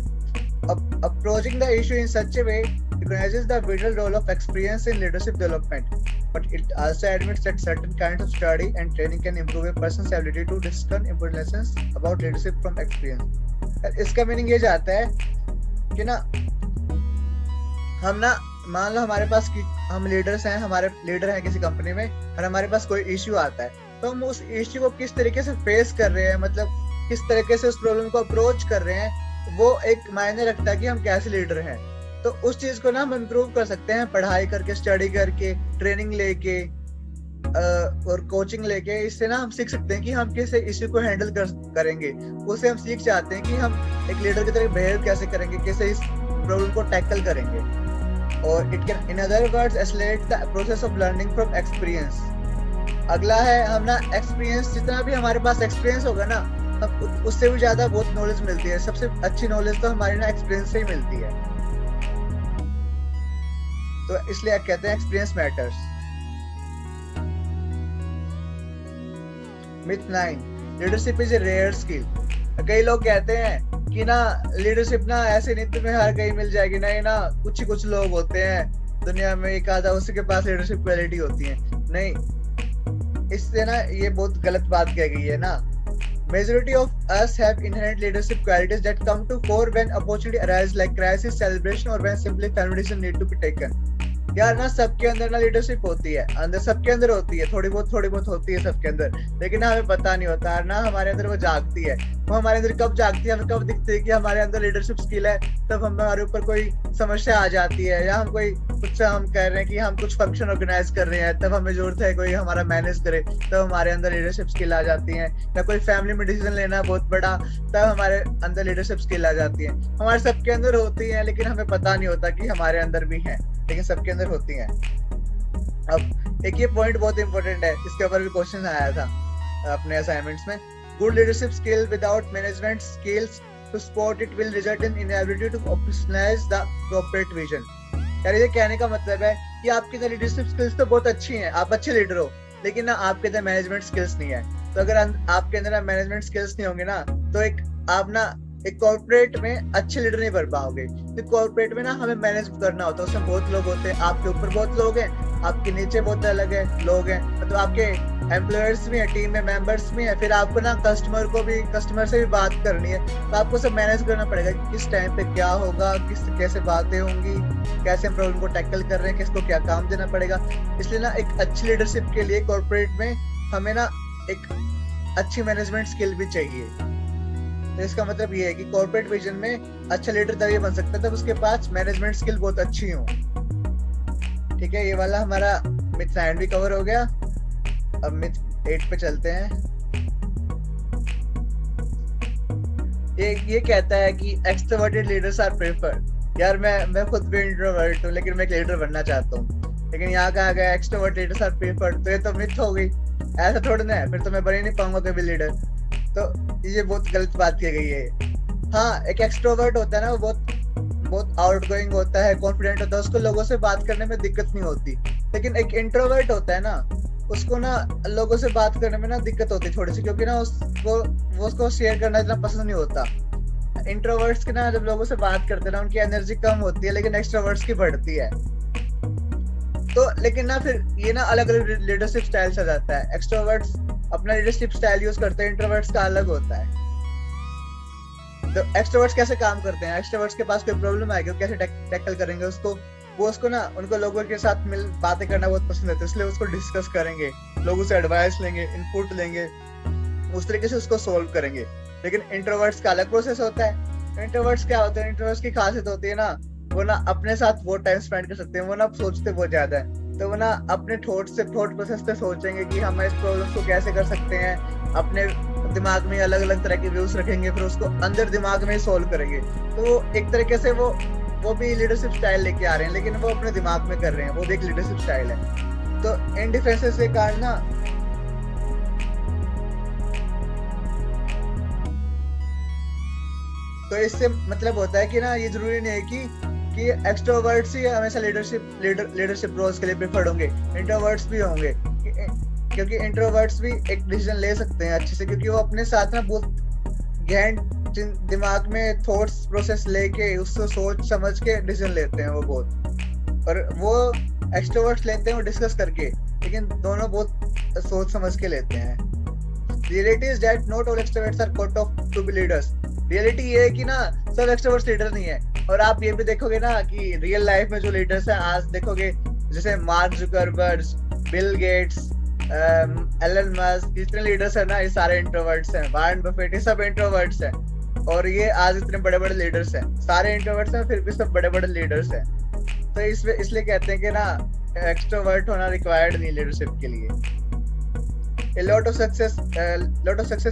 Speaker 3: approaching the issue in such a way recognizes the vital role of experience in leadership development, but it also admits that certain kinds of study and training can improve a person's ability to discern important lessons about leadership from experience। इसका meaning ये जाता है कि ना हम ना मान लो हमारे पास हम लीडर्स हैं, हमारे लीडर हैं किसी कंपनी में और हमारे पास कोई इश्यू आता है, तो हम उस इश्यू को किस तरीके से फेस कर रहे हैं, मतलब किस तरीके से उस प्रॉब्लम को अप्रोच कर रहे हैं, वो एक मायने रखता है कि हम कैसे लीडर हैं। तो उस चीज को ना हम इम्प्रूव कर सकते हैं पढ़ाई करके, स्टडी करके, ट्रेनिंग लेके और कोचिंग लेके। इससे ना हम सीख सकते हैं कि हम कैसे इश्यू को हैंडल करेंगे। उससे हम सीख जाते हैं कि हम एक लीडर की तरह बिहेव कैसे करेंगे, कैसे इस प्रॉब्लम को टैकल करेंगे। और it can in other words accelerate the process of learning from experience. अगला है हम ना एक्सपीरियंस, जितना भी हमारे पास एक्सपीरियंस होगा ना उससे भी ज्यादा बहुत नॉलेज मिलती है। सबसे अच्छी नॉलेज तो हमारी ना एक्सपीरियंस से ही मिलती है, तो इसलिए कहते हैं experience matters. Myth 9, leadership is a rare skill. कई लोग कहते हैं कि ना लीडरशिप ना ऐसे नहीं तुम्हें हर कहीं मिल जाएगी, नहीं ना कुछ लोग होते हैं दुनिया में एक आधा उसके पास लीडरशिप क्वालिटी होती है। नहीं, इससे ना ये बहुत गलत बात कह गई है ना। Majority of us have inherent leadership qualities that come to fore when opportunity arises, like crisis, celebration, or when simply family decisions need to be taken। यार ना सबके अंदर ना लीडरशिप होती है, अंदर सबके अंदर होती है, थोड़ी बहुत होती है सबके अंदर, लेकिन हमें पता नहीं होता है ना हमारे अंदर वो जागती है। वो हमारे अंदर कब जागती है, हमें कब दिखती है कि हमारे अंदर लीडरशिप स्किल है, तब हमारे ऊपर कोई समस्या आ जाती है या हम कोई कुछ हम कह रहे हैं कि हम कुछ फंक्शन ऑर्गेनाइज कर रहे हैं, तब हमें जरूरत है कोई हमारा मैनेज करे, तब हमारे अंदर लीडरशिप स्किल आ जाती है। या कोई फैमिली में डिसीजन लेना बहुत बड़ा, तब हमारे अंदर लीडरशिप स्किल आ जाती है। हमारे सबके अंदर होती है लेकिन हमें पता नहीं होता कि हमारे अंदर भी है, लेकिन सबके अंदर होती हैं। अब एक ये पॉइंट बहुत इंपॉर्टेंट है, इसके ऊपर भी क्वेश्चन आया था अपने असाइनमेंट्स में। Good leadership skill without management skills to spot it will result in inability to operationalise the corporate vision. यार ये कहने का मतलब है कि आपकी तो लीडरशिप स्किल्स तो बहुत अच्छी हैं, आप अच्छे लीडर हो, लेकिन ना आपके अंदर मैनेजमेंट स्किल्स नहीं है। तो अगर आपके अंदर मैनेजमेंट स्किल्स नहीं होंगे ना, तो एक आप ना एक कॉर्पोरेट में अच्छे लीडर नहीं बन पाओगे। तो कॉर्पोरेट में ना हमें मैनेज करना होता है, उसमें बहुत लोग होते हैं, आपके ऊपर बहुत लोग हैं, आपके नीचे बहुत अलग है लोग हैं, मतलब आपके एम्प्लॉयर्स भी हैं, टीम में मेंबर्स भी हैं, फिर आपको ना कस्टमर से भी बात करनी है, तो आपको सब मैनेज करना पड़ेगा कि किस टाइम पे क्या होगा, कैसे बातें होंगी, कैसे हम प्रॉब्लम को टैकल कर रहे हैं, किसको क्या काम देना पड़ेगा। इसलिए ना एक अच्छी लीडरशिप के लिए कॉर्पोरेट में हमें ना एक अच्छी मैनेजमेंट स्किल भी चाहिए। तो इसका मतलब ये है कि कॉर्पोरेट विजन में अच्छा लीडर तभी बन सकता है जब उसके पास मैनेजमेंट स्किल बहुत अच्छी हो। ठीक है, ये वाला हमारा मिथ 9 भी कवर हो गया। अब मिथ 8 पे चलते हैं। ये कहता है कि एक्सट्रोवर्टेड लीडर्स आर प्रेफर्ड। यार मैं खुद भी इंट्रोवर्ट हूँ, लेकिन मैं एक लीडर बनना चाहता हूँ, लेकिन यहाँ कहा गया एक्सट्रोवर्टेड लीडर्स आर प्रेफर्ड, तो ये तो मिथ हो गई। ऐसा थोड़ा ना है, फिर तो मैं बन ही नहीं पाऊंगा कभी लीडर। तो ये बहुत गलत बात की गई है। हाँ, एक एक्सट्रोवर्ट होता है ना, वो बहुत आउटगोइंग होता है, कॉन्फिडेंट होता है, उसको लोगों से बात करने में दिक्कत नहीं होती। लेकिन एक इंट्रोवर्ट होता है ना, उसको ना लोगों से बात करने में ना दिक्कत होती है थोड़ी सी, क्योंकि ना उसको शेयर करना इतना पसंद नहीं होता। इंट्रोवर्ट्स के ना जब लोगों से बात करते हैं ना, उनकी एनर्जी कम होती है, लेकिन एक्सट्रोवर्ट्स की बढ़ती है। तो लेकिन ना फिर ये ना अलग अलग लीडरशिप स्टाइल आ जाता है। एक्सट्रोवर्ट्स अपना लीडरशिप स्टाइल यूज करते हैं, इंट्रोवर्ट्स का अलग होता है। तो एक्सट्रोवर्ट्स कैसे काम करते हैं? एक्सट्रोवर्ट्स के पास कोई प्रॉब्लम आएगी, वो कैसे टैकल करेंगे उसको? वो उसको ना उनको लोगों के साथ मिल बातें करना बहुत पसंद है, तो इसलिए उसको डिस्कस करेंगे, लोगों से एडवाइस लेंगे, इनपुट लेंगे, उस तरीके से उसको सोल्व करेंगे। लेकिन इंट्रोवर्ट्स का अलग प्रोसेस होता है। इंट्रोवर्ट्स क्या होते हैं? इंट्रोवर्ट्स की खासियत होती है ना, वो ना अपने साथ बहुत टाइम स्पेंड कर सकते हैं, वो ना सोचते बहुत ज्यादा है, तो वो ना अपने थॉट प्रोसेस पे सोचेंगे कि हम इस प्रॉब्लम को कैसे कर सकते हैं, अपने दिमाग में अलग अलग तरह के व्यूज रखेंगे, फिर उसको अंदर दिमाग में सोल्व करेंगे। तो एक तरीके से वो भी लीडरशिप स्टाइल लेके आ रहे हैं, लेकिन वो अपने दिमाग में कर रहे हैं, वो भी एक लीडरशिप स्टाइल है। तो इन डिफरेंसेस के कारण ना तो इससे मतलब होता है कि ना ये जरूरी नहीं है कि एक्सट्रोवर्ट्स ही हमेशा लीडरशिप रोल्स के लिए प्रेफर्ड होंगे, इंट्रोवर्ट्स भी होंगे, क्योंकि इंट्रोवर्ट्स भी एक डिसीजन ले सकते हैं अच्छे से, क्योंकि वो अपने साथ ना बहुत गहन दिमाग में थॉट्स प्रोसेस लेके उसको सोच समझ के डिसीजन लेते हैं वो बहुत, और वो एक्सट्रोवर्ट्स लेते हैं वो डिस्कस करके, लेकिन दोनों बहुत सोच समझ के लेते हैं। Reality is that not all extroverts are cut off to be leaders. Reality ये है कि ना सब एक्सट्रोवर्ट्स लीडर नहीं है, और आप ये भी देखोगे ना कि रियल लाइफ में जो लीडर्स हैं आज देखोगे, जैसे Mark Zuckerberg, Bill Gates, Elon Musk, जितने लीडर्स हैं ना ये सारे इंट्रोवर्ट्स हैं, वॉरेन बफेट, ये सब इंट्रोवर्ट्स हैं, और ये आज इतने बड़े बड़े लीडर्स हैं, सारे इंट्रोवर्ट्स हैं, फिर भी सब बड़े बड़े लीडर्स हैं। तो इसलिए कहते हैं कि ना एक्सट्रोवर्ट होना रिक्वायर्ड नहीं लीडरशिप के लिए। A lot of success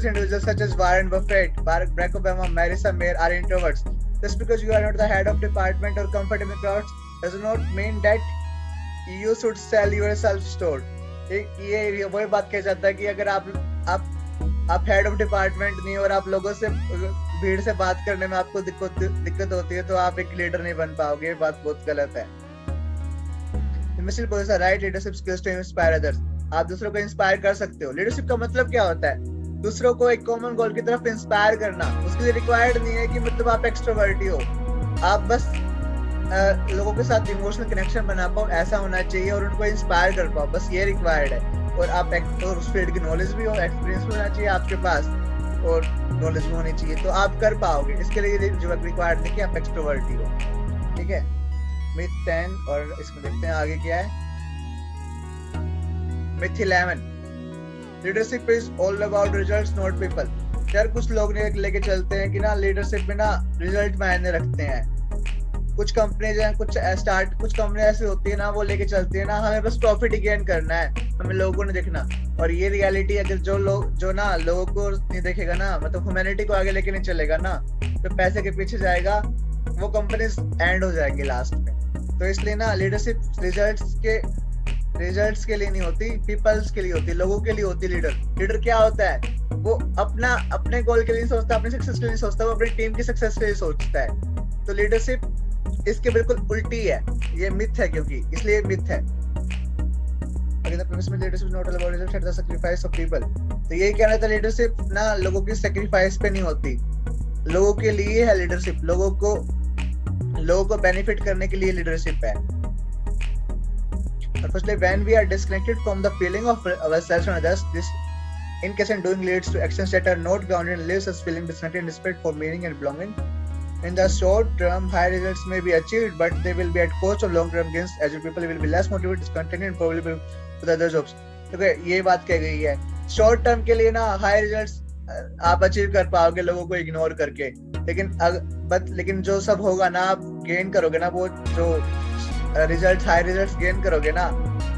Speaker 3: individuals such as Warren Buffett, Barack Obama, Marissa Mayer are introverts. Just because you are not the head of department or comfort in the crowds does not mean that you should sell yourself short. ये वही बात कह जाता है कि अगर आप head of department नहीं और आप लोगों से भीड़ से बात करने में आपको दिक्कत होती है, तो आप एक लीडर नहीं बन पाओगे। ये बात बहुत गलत है। Must possess right leadership skills to inspire others. आप दूसरों को इंस्पायर कर सकते हो। लीडरशिप का मतलब क्या होता है? दूसरों को एक कॉमन गोल की तरफ इंस्पायर करना। उसके लिए रिक्वायर्ड नहीं है कि मतलब आप एक्सट्रोवर्ट ही हो, आप बस लोगों के साथ इमोशनल कनेक्शन बना पाओ, ऐसा होना चाहिए, और उनको इंस्पायर कर पाओ, बस ये रिक्वायर्ड है। और आप और उस फील्ड की नॉलेज भी हो, एक्सपीरियंस भी होना चाहिए आपके पास, और नॉलेज भी होनी चाहिए, तो आप कर पाओगे। इसके लिए रिक्वायर्ड नहीं कि आप एक्सट्रोवर्ट ही हो। ठीक है, मिथ 10 और इसमें देखते हैं आगे क्या है। Myth 11 leadership is all about results not people. यार कुछ लोग लेके चलते हैं कि ना लीडरशिप में ना रिजल्ट मायने रखते हैं। कुछ कंपनीज हैं, कुछ कंपनी ऐसी होती है ना, वो लेके चलती है ना हमें बस प्रॉफिट ही गेन करना है, हमें लोगों को नहीं देखना। और ये रियलिटी अगर जो ना लोगों को नहीं देखेगा ना, मतलब ह्यूमैनिटी को आगे लेके नहीं चलेगा ना, तो पैसे के पीछे जाएगा, वो कंपनीज एंड हो जाएंगी लास्ट में। तो इसलिए ना लीडरशिप रिजल्ट्स के लिए नहीं होती, पीपल्स के लिए होती, लोगों के लिए होती। लीडर क्या होता है? वो अपने गोल के लिए सोचता है, अपने सक्सेस के लिए सोचता है, वो अपनी टीम की सक्सेस के लिए सोचता है। तो लीडरशिप इसके बिल्कुल उल्टी है, ये मिथ है, क्योंकि इसलिए मिथ है। तो यही कहना था, लीडरशिप ना लोगों की सेक्रीफाइस पे नहीं होती, लोगों के लिए है लीडरशिप, लोगों को बेनिफिट करने के लिए लीडरशिप है। Firstly, when we are disconnected from the feeling of ourselves and others, this in case and doing leads to actions that are not grounded and leaves us feeling disconnected and desperate for meaning and belonging. In the short term, high results may be achieved, but they will be at cost of long-term gains, as your people will be less motivated, discontented, and probably will with other jobs. Okay, ये बात कह गई है। Short term के लिए ना high results आप achieve कर पाओगे लोगों को इग्नोर करके, लेकिन जो सब होगा ना आप गेन करोगे ना, वो जो रिजल्ट हाई रिजल्ट्स गेन करोगे ना,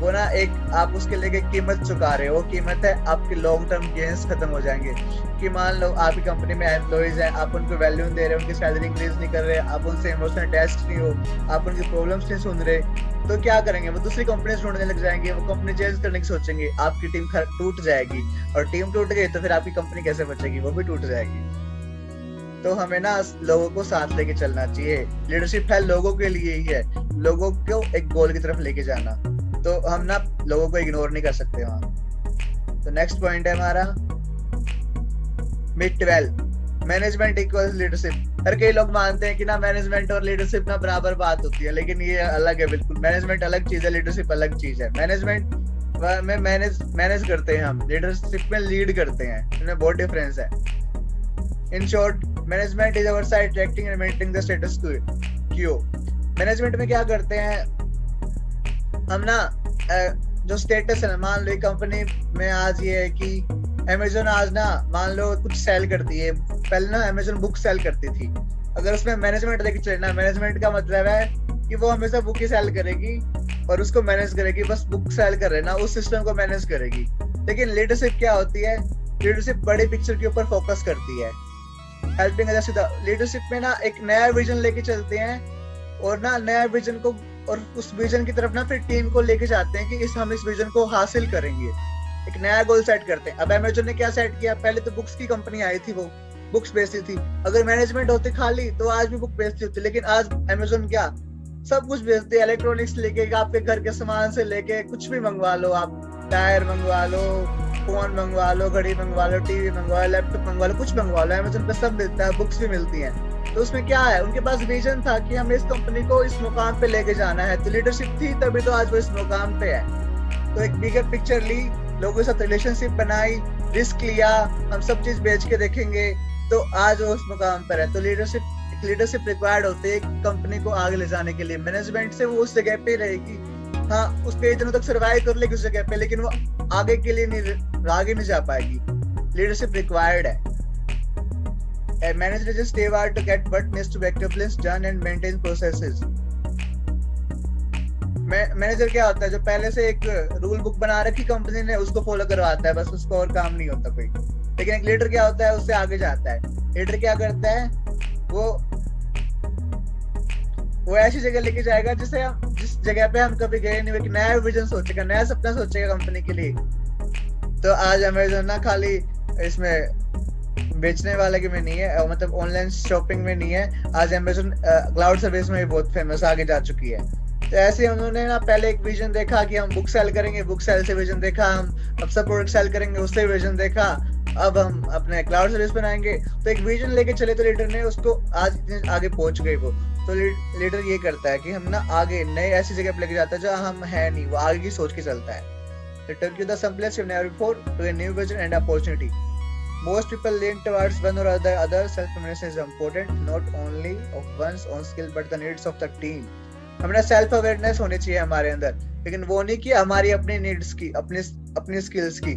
Speaker 3: वो ना एक आप उसके लिए कीमत चुका रहे हो। वो कीमत है आपके लॉन्ग टर्म गेन्स खत्म हो जाएंगे। कि मान लो आपकी कंपनी में एम्प्लॉइज हैं, आप उनको वैल्यू नहीं दे रहे, उनकी सैलरी इंक्रीज नहीं कर रहे, आप उनसे इमोशनल अटैच्ड नहीं हो, आप उनकी प्रॉब्लम्स नहीं सुन रहे, तो क्या करेंगे? वो दूसरी कंपनी ढूंढने लग जाएंगे, वो कंपनी चेंज करने की सोचेंगे, आपकी टीम टूट जाएगी, और टीम टूट गई तो फिर आपकी कंपनी कैसे बचेगी? वो भी टूट जाएगी। तो हमें ना लोगों को साथ लेके चलना चाहिए। लीडरशिप है लोगों के लिए ही है, लोगों को एक गोल की तरफ लेके जाना। तो हम ना लोगों को इग्नोर नहीं कर सकते वहां। तो नेक्स्ट पॉइंट है हमारा मिड 12, मैनेजमेंट इक्वल्स लीडरशिप। हर कई लोग मानते हैं कि ना मैनेजमेंट और लीडरशिप ना बराबर बात होती है, लेकिन ये अलग है बिल्कुल। मैनेजमेंट अलग चीज है, लीडरशिप अलग चीज है। मैनेजमेंट में मैनेज करते हैं हम, लीडरशिप में लीड करते हैं, इनमें बहुत डिफरेंस है। In short, management is oversight, directing and maintaining the status quo. Management में क्या करते हैं हम ना, जो स्टेटस है ना, मान लो कंपनी में आज ये है कि Amazon आज ना मान लो कुछ सेल करती है। पहले ना Amazon बुक सेल करती थी। अगर उसमें मैनेजमेंट लेके चलना, मैनेजमेंट का मतलब है कि वो हमेशा बुक ही सेल करेगी और उसको मैनेज करेगी, बस बुक सेल कर रहे ना, उस सिस्टम को मैनेज करेगी। लेकिन लीडरशिप क्या होती है? लीडरशिप बड़ी पिक्चर के ऊपर फोकस करती है। Helping others. लीडरशिप में ना एक नया विजन लेके चलते हैं, और ना नया विजन को, और उस विजन की तरफ ना फिर टीम को लेके जाते हैं कि हम इस विजन को हासिल करेंगे। एक नया गोल सेट करते हैं। अब अमेज़न ने क्या सेट किया? पहले तो बुक्स की कंपनी आई थी, वो बुक्स बेचती थी। अगर मैनेजमेंट होती खाली तो आज भी बुक बेचती होती, लेकिन आज अमेज़न क्या सब कुछ बेचते हैं। इलेक्ट्रॉनिक्स लेके, आपके घर के सामान से लेके कुछ भी मंगवा लो, आप टायर मंगवा लो, फोन मंगवा लो, घड़ी मंगवा लो, टीवी मंगवा लो, लैपटॉप मंगवा लो, कुछ मंगवा लो, अमेज़न पे सब मिलता है, बुक्स भी मिलती हैं। तो उसमें क्या है? उनके पास विजन था कि हमें इस कंपनी को इस मुकाम पे लेके जाना है। तो लीडरशिप थी, तभी तो आज वो इस मुकाम पे है। तो एक बिगर पिक्चर ली, लोगों के साथ रिलेशनशिप बनाई, रिस्क लिया, हम सब चीज बेच के देखेंगे, तो आज वो उस मुकाम पर है। तो लीडरशिप रिक्वायर्ड होती है कंपनी को आगे ले जाने के लिए। मैनेजमेंट से वो उस जगह पे रहेगी, हाँ उस कई दिनों तक सर्वाइव कर लेगी उस जगह पे, लेकिन वो आगे के लिए आगे नहीं जा पाएगी। लीडरशिप रिक्वायर्ड है। A manager is steward to get what needs to be accomplished done and maintain processes. Manager क्या होता है? जो पहले से एक रूल बुक बना रखी कंपनी ने, उसको फॉलो करवाता है, बस उसको और काम नहीं होता कोई। लेकिन एक लीडर क्या होता है? उससे आगे जाता है। लीडर क्या करता है? वो ऐसी जगह लेके जाएगा जिस जगह पे हम कभी गए नहीं, एक नया विजन सोचेगा, नया सपना सोचेगा कंपनी के लिए। तो आज अमेज़न ना खाली इसमें बेचने वाले के में नहीं है, मतलब ऑनलाइन शॉपिंग में नहीं है। आज अमेज़न क्लाउड सर्विस में भी बहुत फेमस आगे जा चुकी है। तो ऐसे उन्होंने ना पहले एक विजन देखा कि हम बुक सेल करेंगे, बुक सेल से विजन देखा, हम अब सब प्रोडक्ट सेल करेंगे, उससे विजन देखा, अब हम अपने क्लाउड सर्विस बनाएंगे। तो एक विजन लेके चले, तो लीडर ने उसको आज आगे पहुंच गए वो। तो लीडर ये करता है कि हम ना आगे नए ऐसी जगह पे लेके जाता है जहाँ हम है नहीं, वो आगे की सोच के चलता है। Return to the someplace you've never before, to a new vision and opportunity. Most people lean towards one or other. Self-awareness is important, not only of one's own skill but the needs of the team. हमें self awareness होनी चाहिए हमारे अंदर, लेकिन वो नहीं कि हमारी अपनी नीड्स की, अपनी स्किल्स की,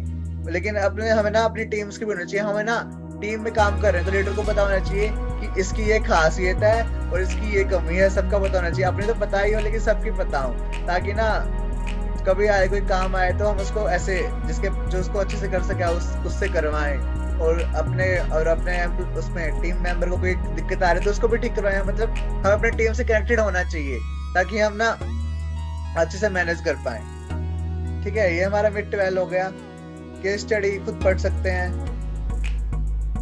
Speaker 3: लेकिन हमें ना अपनी टीम्स की भी होनी चाहिए। हमें ना टीम में काम कर रहे हैं तो लीडर को पता होना चाहिए कि इसकी ये खासियत है और इसकी ये कमी है, सबका पता होना चाहिए। अपनी तो पता ही हो, लेकिन सबकी पता हो, ताकि ना कभी आए कोई काम आए तो हम उसको ऐसे जो उसको अच्छे से कर सके उससे करवाएं, और अपने उसमें टीम मेंबर को कोई दिक्कत आ रही है तो उसको भी ठीक करवाएं। मतलब हम अपने टीम से कनेक्टेड होना चाहिए ताकि हम ना अच्छे से मैनेज कर पाए। ठीक है, ये हमारा मिड 12 हो गया। केस स्टडी खुद पढ़ सकते हैं,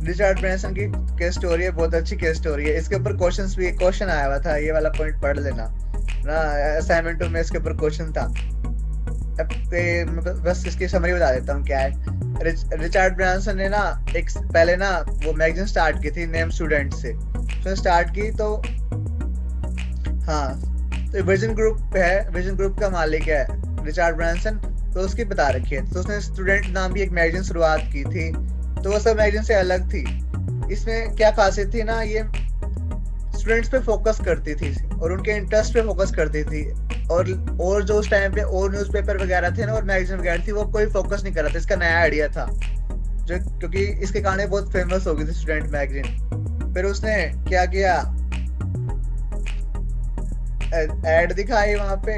Speaker 3: रिचर्ड ब्रैंसन की केस स्टोरी है, बहुत अच्छी केस स्टोरी है। इसके ऊपर क्वेश्चन आया हुआ था, ये वाला पॉइंट पढ़ लेना ना, असाइनमेंट में इसके ऊपर क्वेश्चन था। बस इसकी समरी बता देता हूँ क्या है। रिचर्ड ब्रांसन ने ना एक पहले ना वो मैगजीन स्टार्ट की थी नेम स्टूडेंट से, उसने स्टार्ट की तो हाँ, तो विजन ग्रुप है, विजन ग्रुप का मालिक है रिचर्ड ब्रांसन, तो उसकी बता रखी है। तो उसने स्टूडेंट नाम की एक मैगजीन शुरुआत की थी, तो वो सब मैगजीन से अलग थी। इसमें क्या खासियत थी ना, ये स्टूडेंट्स पे फोकस करती थी और उनके इंटरेस्ट पे फोकस करती थी, और जो उस टाइम पे और न्यूज़पेपर वगैरह थे ना और मैगजीन वगैरह थी वो कोई फोकस नहीं कर रहा था। इसका नया आइडिया था जो, क्योंकि इसके कारण बहुत फेमस हो गई थी स्टूडेंट मैगजीन। फिर उसने क्या किया, एड दिखाई वहां पे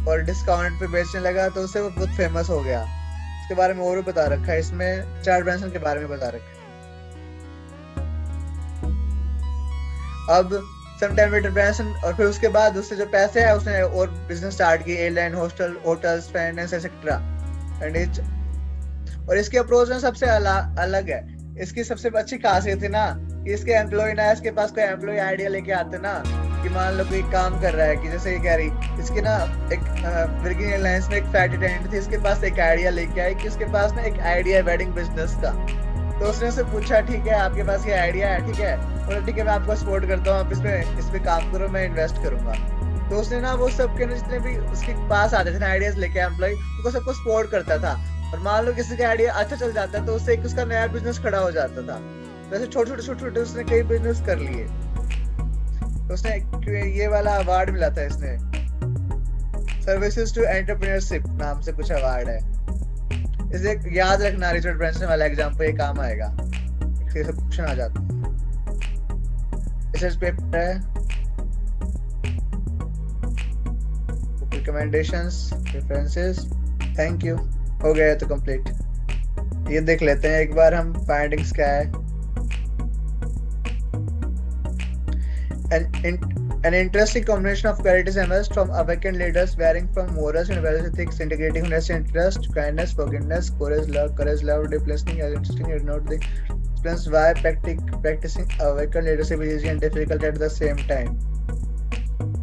Speaker 3: और डिस्काउंट पे बेचने लगा, तो उससे वो बहुत फेमस हो गया। इसके बारे में और भी बता रखा है इसमें, चार्ल्स ब्रैंसन के बारे में बता रखा है। अब समटाइम रिचर्ड ब्रैंसन, और फिर उसके बाद उससे जो पैसे है उसने और बिजनेस स्टार्ट की, एयरलाइन, होटल्स, फाइनेंस एक्सेट्रा। और इसके अप्रोच में सबसे अलग है। इसकी सबसे अच्छी खासियत है ना कि इसके एम्प्लॉय ना, इसके पास कोई एम्प्लॉय आइडिया लेके आते ना कि मान लो कोई काम कर रहा है, कि जैसे ये कह रही इसकी ना एक वर्किंग एयरलाइंस में एक फ्लाइट अटेंडेंट थी, इसके पास एक आइडिया लेके आई कि उसके पास ना एक आइडिया है वेडिंग बिजनेस का। तो उसने उससे पूछा, ठीक है आपके पास ये आइडिया है, ठीक है, और ठीक है मैं आपको सपोर्ट करता हूँ, आप इसमें काम करो, मैं इन्वेस्ट करूंगा। तो उसने ना वो सबके जितने भी उसके पास आते थे ना आइडियाज लेके एम्प्लॉय, उनको सबको सपोर्ट करता था। और मान लो किसी का आइडिया अच्छा चल जाता है तो उससे एक उसका नया बिजनेस खड़ा हो जाता था। वैसे छोटे उसने कई बिजनेस कर लिए। तो उसने ये वाला अवार्ड मिला था, इसने सर्विसेज टू एंटरप्रेन्योरशिप नाम से कुछ अवार्ड है। इसे याद रखना, रिचर्ड ब्रैंसन वाला एग्जाम पे ये काम आएगा, इससे क्वेश्चन आ जाता है। रिसर्च पेपर है, रिकमेंडेशंस, रेफरेंसेस, थैंक यू, हो गया तो कंप्लीट। ये देख लेते हैं एक बार हम फाइंडिंग्स क्या है। An interesting combination of qualities emerged from awakened leaders varying from morals and values, ethics, integrity, honesty, interest, kindness, forgiveness, courage, love, deep listening. As interesting as not the explains why practicing awakened leadership is easy and difficult at the same time.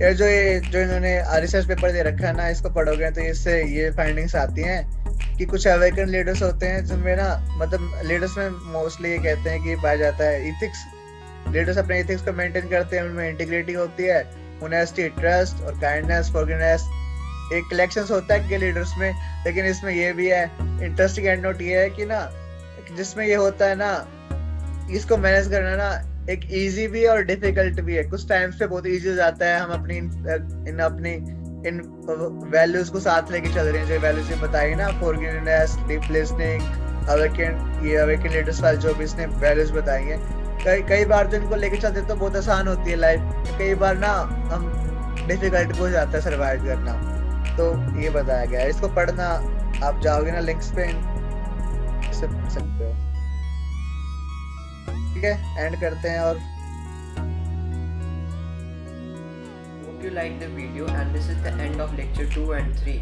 Speaker 3: ये जो इन्होंने research paper दे रखा है ना, इसको पढ़ोगे तो इससे ये फाइंडिंग्स आती हैं कि कुछ अवेकन लीडर्स होते हैं जिनमें ना, मतलब लीडर्स में मोस्टली ये कहते हैं कि पाया जाता है इथिक्स। लीडर्स अपने इथिक्स को मेंटेन करते हैं, उनमें इंटीग्रिटी होती है, ऑनेस्टी, ट्रस्ट और काइंडनेस, फॉरगिवनेस। एक कलेक्शंस होता है कि लीडर्स में, लेकिन इसमें ये भी है। इंटरेस्टिंग एंड नोट ये है कि ना, जिसमें ये होता है ना, इसको मैनेज करना ना एक इजी भी है और डिफिकल्ट भी है। कुछ टाइम्स पे बहुत इजी हो जाता है, हम अपनी इन वैल्यूज को साथ लेके चल रहे हैं, जो वैल्यूज बताई ना, forgiveness, deep listening, awaken leaders वाले जो भी इसने वैल्यूज बताई हैं, कई बार तो इनको लेके चलते तो बहुत आसान होती है लाइफ, कई बार ना हम डिफिकल्ट हो जाता है सरवाइव करना। तो ये बताया गया है, इसको पढ़ना, आप जाओगे ना लिंक्स पे सकते हो। ठीक है, एंड करते हैं। और
Speaker 1: Hope you like the video, and this is the end of lecture 2 and 3,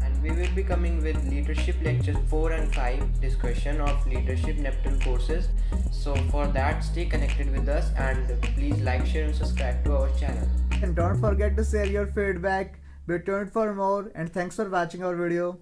Speaker 1: and we will be coming with leadership lectures 4 and 5, discussion of leadership Neptune courses. So for that, stay connected with us and please like, share and subscribe to our channel.
Speaker 3: don't forget to share your feedback. Be tuned for more, and thanks for watching our video.